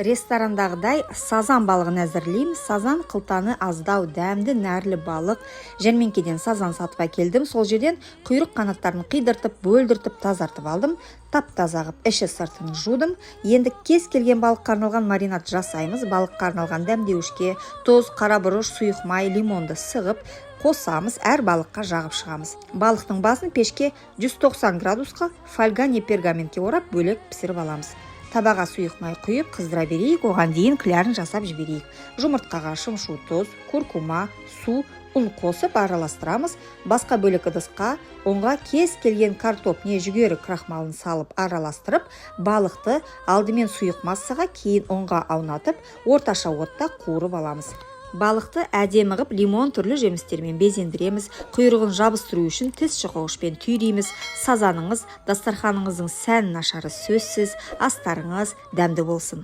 Ресторандағыдай сазан балығын әзірлеймін. Сазан қылтаны аздау, дәмді, нәрлі балық. Жәрмеңкеден сазан сатып әкелдім. Сол жерден құйрық қанаттарын қидыртып, бөлдіртіп, тазартып алдым. Тап-таза қылып, іші сыртын жудым. Енді кез келген балыққа арналған маринад жасаймыз. Балыққа арналған дәмдеуішке тұз, қара бұрыш, сұйық май, лимонды сығып қосамыз, әр балыққа жағып шығамыз. Балықтың басын пешке 190 градусқа фольга не пергаментке орап бөлек пісіріп аламыз. Табаға сұйық май құйып қыздыра берейік, оған дейін кіләрін жасап жіберейік. Жұмыртқаға шымшу тұз, куркума, су, ұн қосып араластырамыз. Басқа бөлек ыдысқа онға кез келген картоп не жүгері крахмалын салып араластырып, балықты алдымен сұйық массаға, кейін онға аунатып, орташа отта қуырып аламыз. Балықты әдемі ғып лимон түрлі жемістермен безендіреміз. Құйрығын жабыстыру үшін тіс шұқығышпен түйрейміз. Сазаныңыз, дастарханыңыздың сәнін ашары сөзсіз. Астарыңыз дәмді болсын.